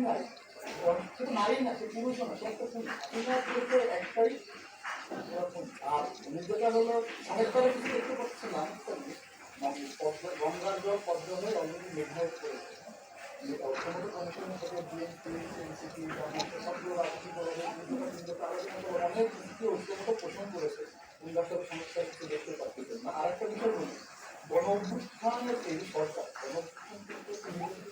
নারী, শুধু নারী না, সে পুরুষও না, সে একটা পুরুষ একটাই এরকম। আর উনি যেটা হলো সংস্কারে কিছু দেখতে পাচ্ছিলাম, গঙ্গার জল পদ্মা হয়ে অলরেডি নির্ধারিত করেছে। অর্থমন্ত্রী কমিশনের সাথে বিএনপি, এনসিপি, সবগুলো রাজনৈতিক দলের অনেক কিছু ঐক্যমত পোষণ করেছে। উন্নয়ন সমস্যার কিছু দেখতে পাচ্ছিলেন না। আর একটা বিষয় বলি, গণ অভ্যুত্থানের এই সরকার, গণ অভ্যুত্থান কিন্তু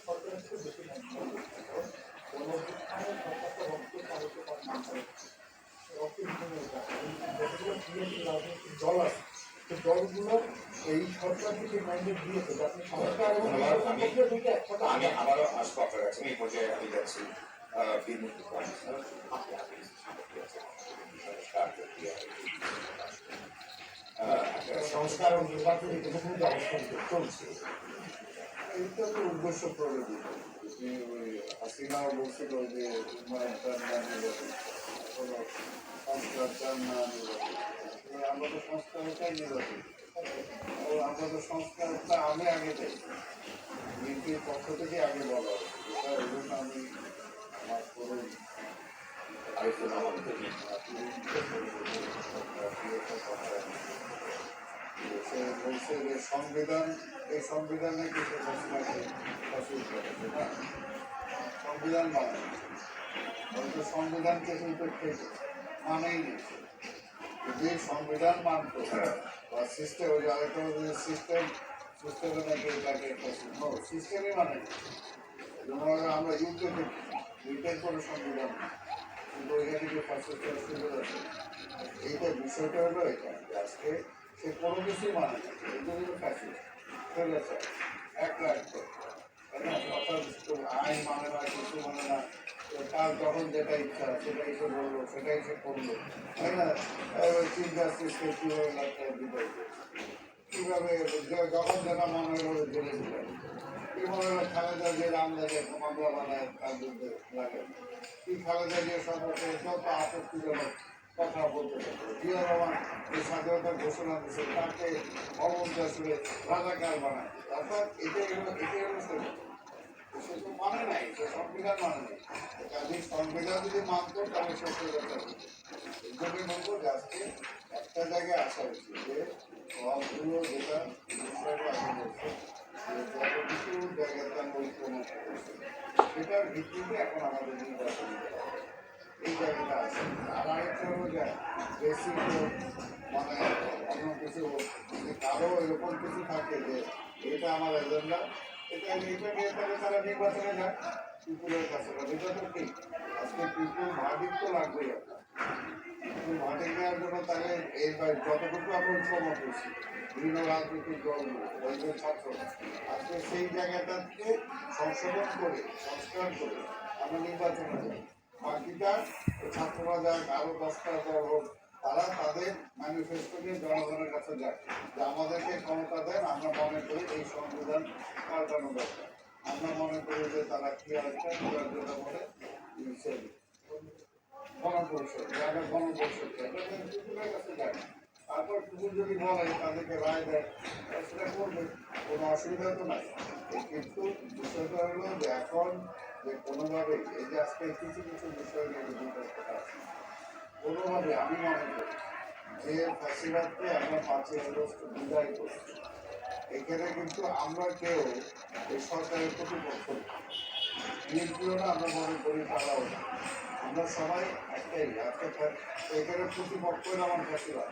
সরকারের থেকে বেশি কারণ গণ অভ্যুত্থানের সরকারটা রক্ত কাগজে রাজনৈতিক দল আছে, সেই দলগুলো এই সরকারকে যে ম্যান্ডেট দিয়েছে যে আপনি সংস্কার এবং দুইটা একসাথে আমি আবারও আসবো আপনার কাছে। এই পর্যায়ে আমি যাচ্ছি সংস্কার ও নির্বাচনী কোনো যে অবস্থান চলছে, এইটা তো উদ্দেশ্য প্রণোদিত। হাসিনাও বলছিল যে উন্নয়ন চান না নির্বাচন, কোনো সংস্কার চান না নির্বাচন। আমরা তো সংস্কারটাই নির্বাচন, আমরা তো সংস্কারটা আমি আগে দেই, বিএনপির পক্ষ থেকে আগে বলা হচ্ছে। যেটা ওই জন্য আমি আমার পুরো সে বলছে যে সংবিধান, এই সংবিধানে কিছু ঘোষণাকে অসুবিধা করেছে না, সংবিধান মানে হয়তো সংবিধানকে কিন্তু মানেই নিচ্ছে। যদি সংবিধান মানত বা সিস্টেম, ওই আরেকটা সিস্টেমে নাকি এটাকে সিস্টেমই মানে আমরা ইউকের কোনো সংবিধান কিন্তু ওইখানে যে ফার্স্টের সুযোগ আছে। এইটা বিষয়টা হলো এটা, আজকে সে কোনো কিছুই মানে না, এই জন্য ফ্যাসিস্ট চলে গেছে এক রাখতে, তাই না? অর্থাৎ আইন মানে না, কিছু মানে না, তার যখন যেটা ইচ্ছা সেটাই সে বললো, সেটাই সে করলো, তাই না? চিফ জাস্টিসকে কীভাবে লাগতে বিদায় কীভাবে যখন যেটা মনে হলো জেলে দিলেন, কি মনে হলো খালেদা যে রামদাকে মামলা বানায় তার বিরুদ্ধে লাগেন, কি খালেদা যে সম্পর্কে যত আপত্তিজনক কথা বলতে পারবে। জিয়া রহমান যে স্বাধীনতার ঘোষণা দিচ্ছে তাকে অবন্তাসে রাজাকার বানায়, অর্থাৎ এটাই হলো সে তো মানে নাই, সে সংবিধান মানে নাই। কাজে সংবিধান যদি মানত তাহলে সে কথা এই জন্যই বলবো যে আজকে একটা জায়গায় আসা উচিত যে সবগুলো যেটা বিষয়টা আগে বলছে যে যত কিছু জায়গাতে আমরা ঐক্যমত করছি সেটার ভিত্তিতে এখন আমাদের নির্বাচন এই জায়গাটা আছে। আর আরেকটা হলো যে বেশি মানে অন্য কিছু কারো এরকম কিছু থাকে যে এটা আমার এজেন্ডা, এটা নিয়ে তাহলে তারা নির্বাচনে যায় পিপুলের কাছে, এটা তো ঠিক। আজকে পিপুল ভার্ডিক্ট তো লাগবেই আপনার, পিপুল ভার্ডিক্ট নেওয়ার জন্য তাহলে এই যতটুকু আমরা ঐক্যমত করছি বিভিন্ন রাজনৈতিক দলগুলো বৈধ ছাত্র, আজকে সেই জায়গাটাকে সংশোধন করে সংস্কার করে আমরা নির্বাচনে যাই। বাকিটা ছাত্ররা যাক, আরো 10টা দল হোক, তারা তাদের ম্যানিফেস্টো নিয়ে জনগণের কাছে যায় যে আমাদেরকে ক্ষমতা দেন, আমরা মনে করি এই সংবিধান পাল্টানো দরকার, আমরা মনে করি যে তারা কি একটা যেটা বলে গণপরিষদ, জায়গা গণপরিষদ কুকুরের কাছে যায়। তারপর কুকুর যদি বলে তাদেরকে রায় দেয় সেটা করবে, কোনো অসুবিধা তো নাই। কিন্তু বিষয়টা হলো যে এখন যে কোনোভাবে এই যে আজকে কিছু কিছু বিষয় নিয়ে কথা আছে, কোনোভাবে আমি মনে করি যে ফাঁসিবাদকে আমরা 5ই আগস্ট বিদায় করছি, এখানে কিন্তু আমরা কেউ এই সরকারের প্রতিপক্ষ বিএনপিও না, আমরা মনে করি তারাও না, আমরা সবাই একটাই। আজকে এখানে প্রতিপক্ষ আমার ফাঁসিবাদ,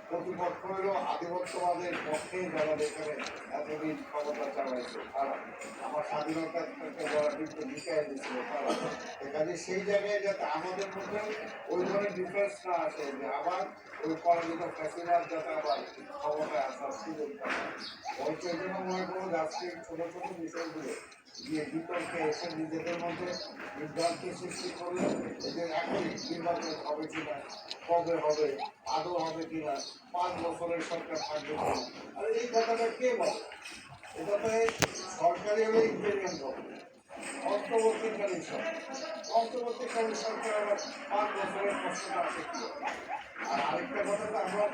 প্রতিপক্ষ হলো আধিপত্যবাদের পক্ষে যারা এখানে এতদিন ক্ষমতা চালাইছে তারা, আমার স্বাধীনতাকে যারা কিন্তু বিকায় দিচ্ছিল তারা। এখানে সেই জায়গায় যাতে আমাদের মধ্যে ওই ধরনের ডিফারেন্স না আসে যে আবার ওই পরাজিত ফ্যাসিবাদ যাতে আবার ক্ষমতায় আসার সুযোগ পায়। অবশ্য এই জন্য মনে করবো আজকে ছোটো ছোটো বিষয়গুলো গিয়ে বিতর্কে এসে নিজেদের মধ্যে বিভ্রান্তি সৃষ্টি করলে এদের এখনই নির্বাচন হবে কিনা, কবে হবে, আদৌ হবে কিনা, 5 বছরের সরকার থাকবে কিনা, আর এই কথাটা কে বলে? এটাতে সরকারি হলে ইন্টেরিয়াম গভর্নমেন্ট, অন্তর্বর্তীকালীন সরকার। অন্তর্বর্তীকালীন সরকার আবার 5 বছরের প্রশ্নটা আছে কি? আর আরেকটা কথা তো আমরা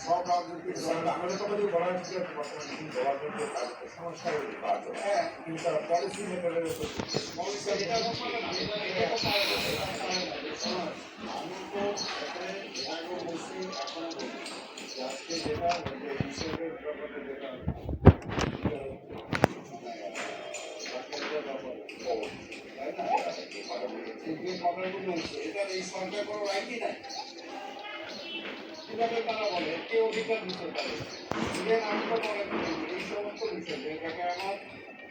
সব রাজনৈতিক দল আমাদের কথা যদি বলা হচ্ছে যে বর্তমানে কিন্তু গভর্নমেন্টের সমস্যা হয়েছে হ্যাঁ কিন্তু তারা পলিসি মেকারের উপর মৌলিক এটা তো পারে না, এটা তো পারে না, এটা পারে না। আমি তো এখানে আগেও বলছি, এখনো বলছি যে আজকে যেটা হিসেবের ব্যাপারে যেটা তাই না, এই যে কথাগুলো হচ্ছে এটার এই সরকার কোনো রাইটই নাই। কিভাবে তারা বলে কে অধিকার দিতে পারে? ইভেন আমি তো মনে করি এই সমস্ত বিষয় যেটাকে আমার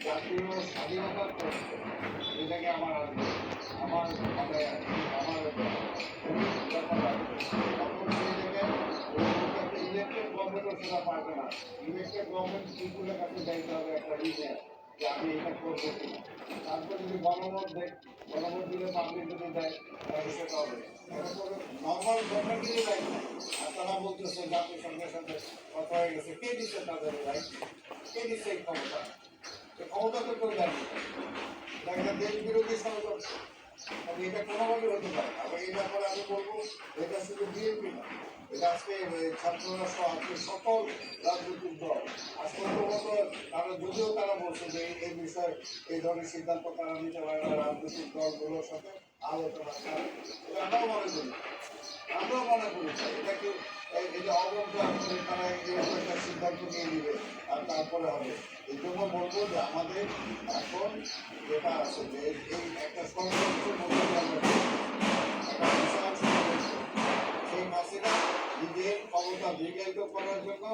জাতীয় স্বাধীনতার প্রশ্ন, এটাকে আমার আসবে আমার মানে আমার ব্যাপার আসবে তখন সেই জায়গায় ইলেকটেড গভর্নমেন্টও সেটা পারবে না। ইলেকটেড গভর্নমেন্ট পিপুলের কাছে যাইতে হবে একটা রিজেন যে আমি এটা করবো কিনা। তারপর যদি গণমত দেয়, গণমত দিলে পাবলিক যদি দেয় তাহলে সেটা হবে। এটা করে নর্মাল গভর্নমেন্ট দিলে দেয় না। আর তারা বলতেছে জাতির সঙ্গে সাথে কথা হয়ে গেছে, কে দিচ্ছে তাদের রাইট? কে দিচ্ছে এই ক্ষমতা? এই ক্ষমতা তো কেউ দেয়নি। এটা একটা দেশ বিরোধী ষড়যন্ত্র। তবে এটা কোনোভাবে হতে পারে না। আবার এই ব্যাপারে আমি বলবো এটা শুধু বিএনপি না, এটা আজকে ছাত্ররা সহ আজকে সকল রাজনৈতিক দল আজকে সম্ভবত তারা যদিও তারা বলছে যে এই বিষয়ে এই ধরনের সিদ্ধান্ত তারা নিতে পারে না, রাজনৈতিক দলগুলোর সাথে আলোচনা করে। এটা আমরাও মনে করি, আমরাও মনে করি এটা কি এই যে অবদ্ধ আসলে তারা এরকম একটা সিদ্ধান্ত নিয়ে নিবে আর তারপরে হবে। এই জন্য বলবো যে আমাদের এখন যেটা আছে যে এই একটা ষড়যন্ত্রের মধ্যে দিয়ে আমরা একটা বিশাল ষড়যন্ত্র। সেই হাসিনা নিজের ক্ষমতা দীর্ঘায়িত করার জন্য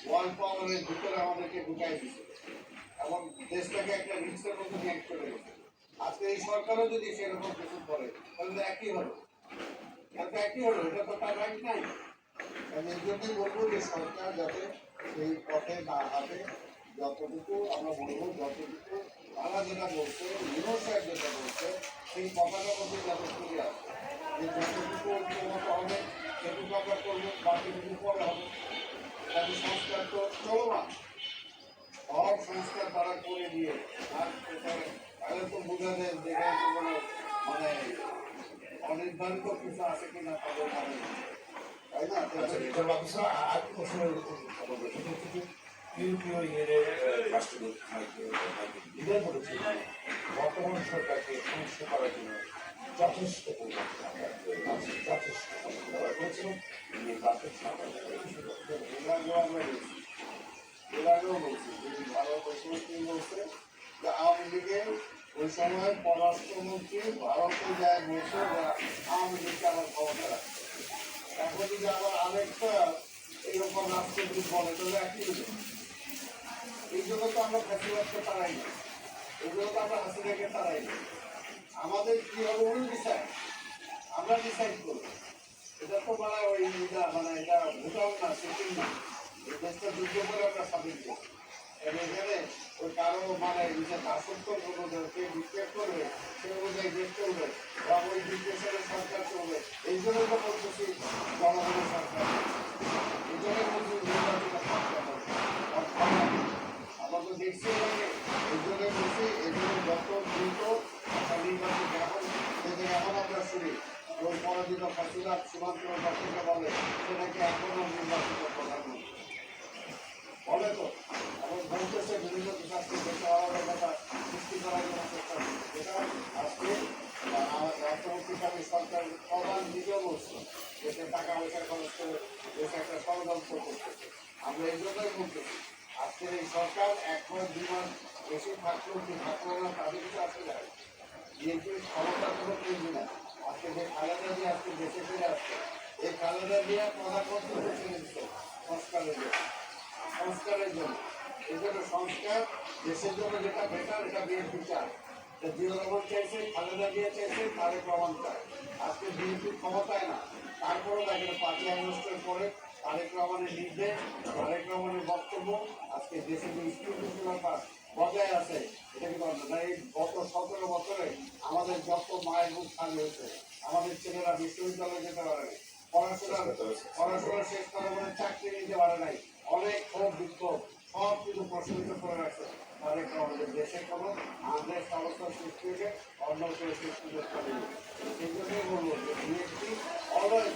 ওয়ার্ল্ড পাওয়ারের ভিতরে আমাদেরকে ঢুকাই দিচ্ছে এবং দেশটাকে একটা রিক্সের মধ্যে নিয়ে চলে গেছে। আজকে এই সরকারও যদি সেরকম কিছু করে তাহলে তো একই হলো, এটা একই হলো, এটা তো তার রাইট নাই। আমি এই জন্যই বলবো যে সরকার যাতে সেই পথে না হাঁটে, যতটুকু আমরা বলবো যতটুকু তারা যেটা বলছে ইউনুস সাহেব যেটা বলছে সেই কথাটার মধ্যে যাতে ফিরে আসে যে যতটুকু ঐক্যমত হবে সেটুকু আমরা করবো, বাকিটুকু পরে হবে। তাদের সংস্কার তো চলমান, সব সংস্কার তারা করে দিয়ে আর তাহলে তো বোঝা যায় যেখানে কোনো মানে অনির্ধারিত কিছু আছে কিনা তাদের মানে, তাই না? আচ্ছা এটা অফিসার আর কি প্রশ্নের ইউরোপীয় ইউনিয়নের রাষ্ট্রদূত লিডার বলেছে বর্তমান সরকারকে ধ্বংস করার জন্য যথেষ্ট যথেষ্ট বলেছিলেন এর আগেও বলছি যদি ভারত প্রশ্নমন্ত্রী বলছে যে আওয়ামী লীগের ওই সময় পররাষ্ট্রমন্ত্রী ভারতে যায় বলছে যে আওয়ামী লীগকে আবার ক্ষমতা রাখছে। এখন যদি আবার আরেকটা এরকম রাষ্ট্রদূত বলে তাহলে একই হবে। এই জন্য তো আমরা ফ্যাসিবাদকে তাড়াই না, এই জন্য তো আমরা হাসিনাকে তাড়াই না। আমাদের কি হবে উনি ডিসাইড, আমরা ডিসাইড করবো। এটা তো মানে ওই এটা মানে এটা ভুটান না, সিকিম না, এই দেশটা যুদ্ধ করে আমরা স্বাধীন করবো। এখানে ওই কারো মানে নিজের দাসত্ব কোনো কে ডিক্লেয়ার করবে সে অনুযায়ী দেশ চলবে বা ওই ডিক্লেশনের সরকার চলবে। এই জন্য তো বলতেছি জনগণের সরকার, এই জন্য বলছি নির্বাচিত সরকার আমরা তো দেখছি এই জন্য বলছি এই জন্য যত দ্রুত একটা নির্বাচিত এখন এখন আমরা শুনি ওই পরাজিত ফাঁসিলাম সীমান্ত ডক্টরকে বলে সেটাকে এখনো নির্বাচিত প্রধানমন্ত্রী বলে তো, এবং বলতেছে বিভিন্ন দেশে দেশে আলাদা কথা সৃষ্টি করার জন্য চেষ্টা করছে। যেটা আজকে রাষ্ট্রপতিকালী সরকার প্রধান নিজেও বলছে দেশে টাকা পয়সা খরচ করে দেশে একটা ষড়যন্ত্র করতেছে। আমরা এই জন্যই বলতেছি আজকের এই সরকার 1 মাস 2 মাস বেশি থাকলেও কি থাকলো না তাদের কিছু আসে যায়। বিএনপির ক্ষমতার কোনো তৈরি না। আজকে যে খালেদা দিয়ে আজকে দেশে ফিরে আসছে এই খালেদা দিয়ে প্রধানমন্ত্রী ছেড়ে দিচ্ছে সংস্কারের জন্য, সংস্কারের জন্য। এই জন্য সংস্কার দেশের জন্য যেটা বেটার এটা বিএনপি চায়। জিয়া রহমান চাইছে, খালেদা জিয়া চাইছে, তারেক রহমান চায়। আজকে বিএনপির ক্ষমতায় না, তারপরেও দেখেন 5ই আগস্টের পরে তারেক রহমানের নির্দেশ, তারেক রহমানের বক্তব্য আজকে দেশে যে স্থিতিশীলতা বজায় আছে এটা কিন্তু না। এই গত 17 বছরে আমাদের যত মায়ের বুক খালি হয়েছে, আমাদের ছেলেরা বিশ্ববিদ্যালয়ে যেতে পারে নাই, পড়াশোনা শেষ করে মানে চাকরি নিতে পারে নাই, অনেক ক্ষোভ বিক্ষোভ সব কিছু প্রশমিত করে রাখছে তারেক রহমানের দেশে কোনো আনরেস্ট অবস্থা সৃষ্টি থেকে অন্য কেউ সুযোগ করে সেই জন্যই বলবো যে বিএনপি অলওয়েজ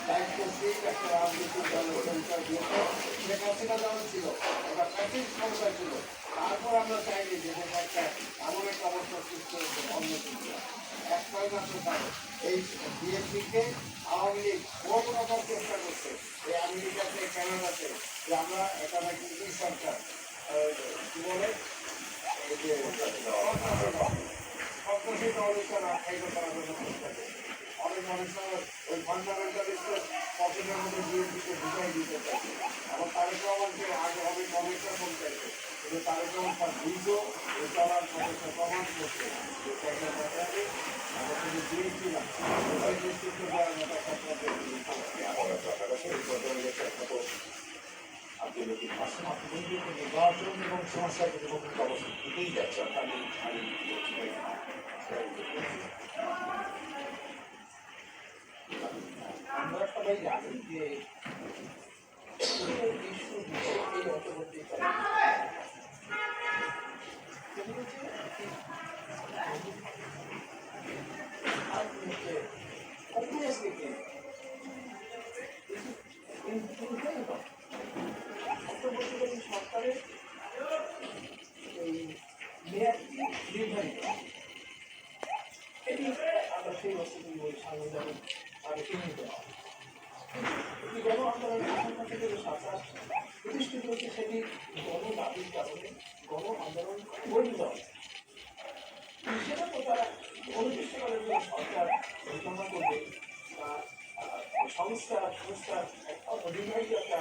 দায়িত্বশীল একটা রাজনৈতিক দলের পরিচয় দিয়েছে। শেখ হাসিনা যেমন ছিল একটা প্যাসিভ ক্ষমতা ছিল, তারপর আমরা চাইনি যে দেশে একটা এমন একটা অবস্থা সৃষ্টি হয়েছে অন্য কিছু একটাই মাত্র কারণ এই বিএনপিকে আওয়ামী লীগ বহু রকম চেষ্টা করছে এই আমেরিকাতে কানাডাতে যে আমরা এটা নাকি এই সরকার কি বলে এই যে সন্ত্রাসী দলকে আখ্যায়িত করার জন্য চেষ্টা করছে। অনেক অনেক সময় ওই ফান্ডামেন্টালিস্টের পকেটের মধ্যে বিএনপিকে ঢুকাই দিতে চাইছে। এবং তারেক রহমানকে আগে অনেক অনেকটা ফোন চাইছে, কিন্তু তারেক রহমান তার নিজেও এই চলার পথে প্রমাণ করছে যে একটা ব্যাপারে আমরা শুধু বিএনপি না সবাই নেতৃত্ব দেওয়ার মতো একটা নির্বাচন এবং সমস্যার প্রতি অবস্থা দিতেই যাচ্ছে। আমরা সবাই জানি যে বিশ্ব এই অন্তর্বর্তীকালে অন্তর্বর্তীকালীন সরকারের এই মেয়াদটি নির্ধারিত, এটি আমরা সেই বস্তুটি ওই সাংবিধানিক ভাবে চিহ্নিত হয়। একটি গণ আন্দোলনের আশঙ্কা থেকে যে সরকার প্রতিষ্ঠিত হচ্ছে সেটি গণ দাবির কারণে গণ আন্দোলন গঠিত হয়। সেটা তো তারা অনির্দিষ্টকালের জন্য সরকার পরিচালনা করবে বা সংস্কার অনির্ধারিত একটা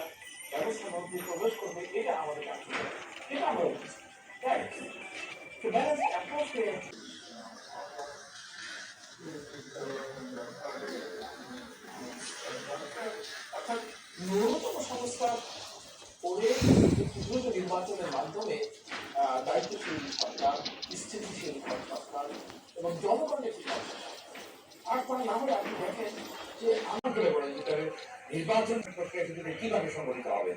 ব্যবস্থার মধ্যে প্রবেশ করবে, এটা আমাদের কাছে এটা আমরা তাই ব্যালেন্স অ্যাপ্রোচকে অর্থাৎ ন্যূনতম সংস্কার করে দ্রুত নির্বাচনের মাধ্যমে দায়িত্বশীল সরকার, স্থিতিশীল সরকার এবং জনগণের সরকার। আর তার না হলে আপনি দেখেন যে আমার করে বলেন যে নির্বাচন প্রক্রিয়া কিন্তু কিভাবে সংগঠিত হবে?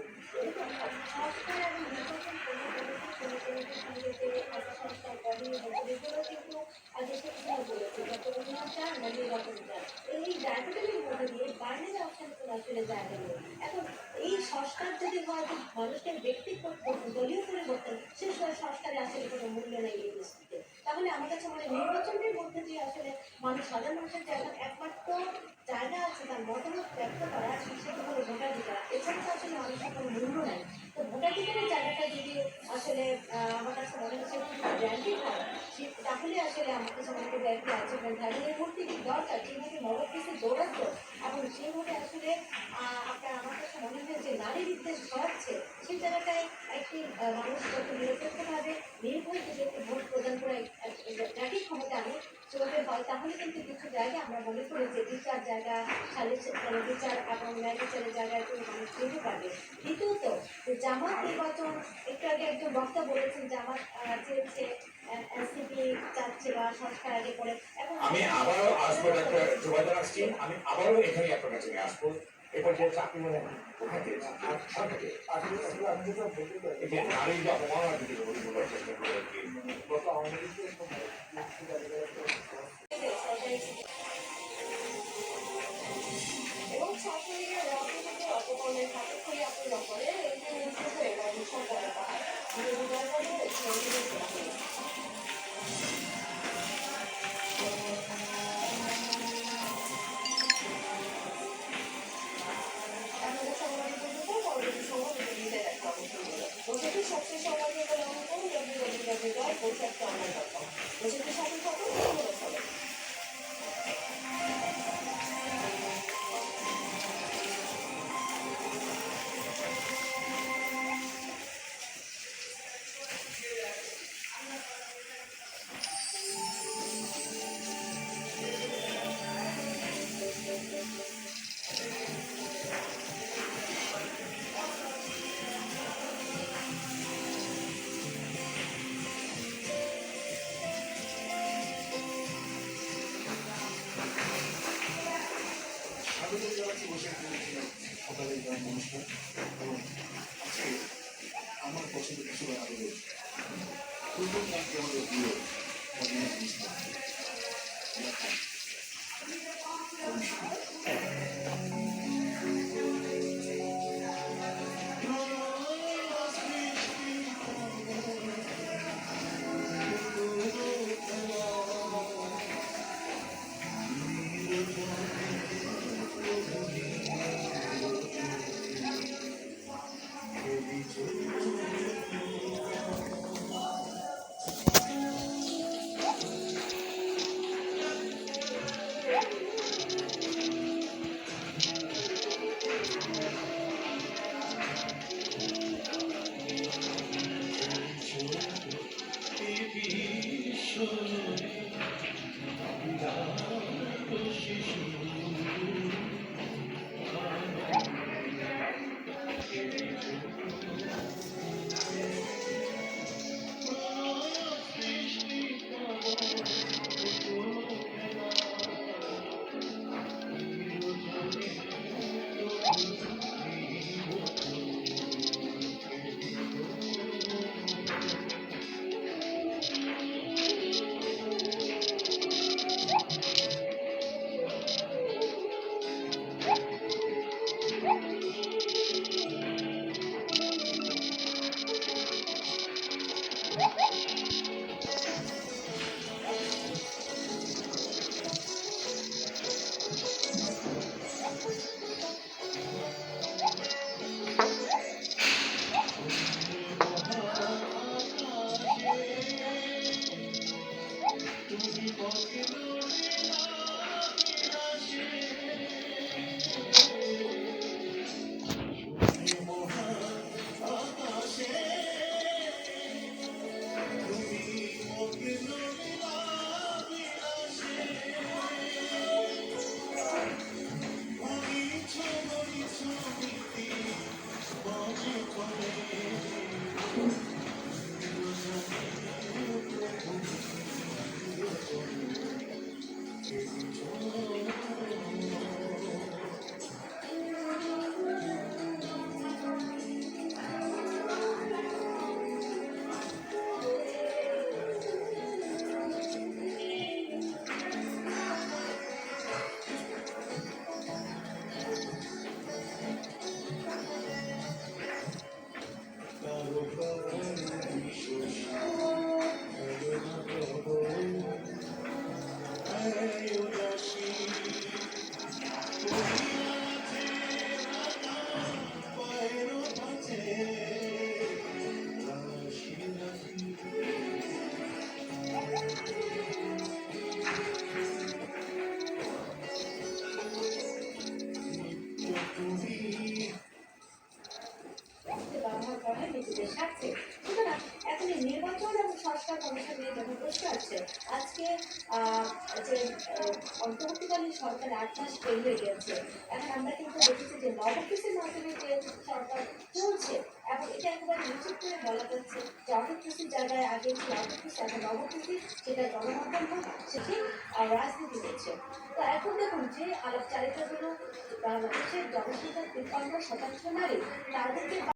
এখন এই সংস্কার যদি হয় মানুষকে ব্যক্তিগত দলীয় পরিবর্তন, সে সংস্কারে আসলে কোনো মূল্য নেই এই দৃষ্টিতে। তাহলে আমার কাছে মনে হয় নির্বাচনের মধ্যে দিয়ে আসলে মানুষ সাধারণ মানুষের জায়গা একমাত্র জায়গা আছে তার মতামত ব্যক্ত করা, সেটা হলো ভোটাধিকার। এছাড়া তো আসলে মানুষের কোনো মূল্য নাই। তো ভোটাধিকারের জায়গাটা যদি আসলে আমার কাছে মনে হচ্ছে গ্যারান্টি হয়, তাহলে আসলে আমার কাছে মনে করি একটা অ্যাচিভমেন্ট হয়। এই মুহূর্তে কি দরকার যেভাবে নবকৃষি দৌড়াচ্ছ এবং সেইভাবে আসলে আপনার আমার কাছে মনে হয় যে নারী বিদ্বেষ ছড়াচ্ছে, সেই জায়গাটায় একটি মানুষ যত নিরপেক্ষভাবে নির্ভয় যদি একটি ভোট প্রদান করে একই ক্ষমতা আনে সেভাবে হয়, তাহলে কিন্তু কিছু জায়গায় আমরা মনে করি যে বিচার জায়গা, বিচার এবং ন্যায় বিচারের জায়গায় কোনো মানুষ যেতে পারবে। দ্বিতীয়ত জামাত নির্বাচন, একটু আগে একজন বক্তা বলেছেন জামাত চেয়েছে, এনসিপি চাচ্ছে বা সংস্কার আগে করে। এখন আমি আবারও আসবো ডাক্তার জুবাইদা নাসরিন, আমি আবারও এখানে আপনার কাছে নিয়ে আসবো। এরপর যে চাকরি মানে কোথায় পেয়েছি আসলে আমি যেটা বলতে চাই এই যে নারী যে অপমান আর যদি বলার চেষ্টা করে আর কি গত আওয়ামী লীগের সময় এবং ছাত্রলীগের রাজনীতিতে অপকর্মের সাপেক্ষে আপনি করে সবচেয়ে সমাজের পোশাকটা আমার কথা পোশাকের সাথে থাকুন হবে। আমার পছন্দ কিছু আমাদের ব্যবহার করা হয় নিজেদের স্বার্থে। সুতরাং এখন এই নির্বাচন এবং সংস্কার কমিশন নিয়ে যখন প্রশ্ন আসছে, আজকে যে অন্তর্বর্তীকালীন সরকার ৮ মাস পেরিয়ে গেছে, এখন আমরা কিন্তু দেখেছি যে নবকিসির মাধ্যমে যে সরকার চলছে, এবং এটা একেবারে নিশ্চিত করে বলা যাচ্ছে যে অটোক্রেসির জায়গায় আগে ছিল অটোক্রেসি, এখন নবকিসি, সেটা গণমাধ্যম হোক, সেটি রাজনীতি হচ্ছে। তো এখন দেখুন যে আলাপচারিতাগুলো বাংলাদেশের জনসংখ্যার ৫৩% নারী, তাদেরকে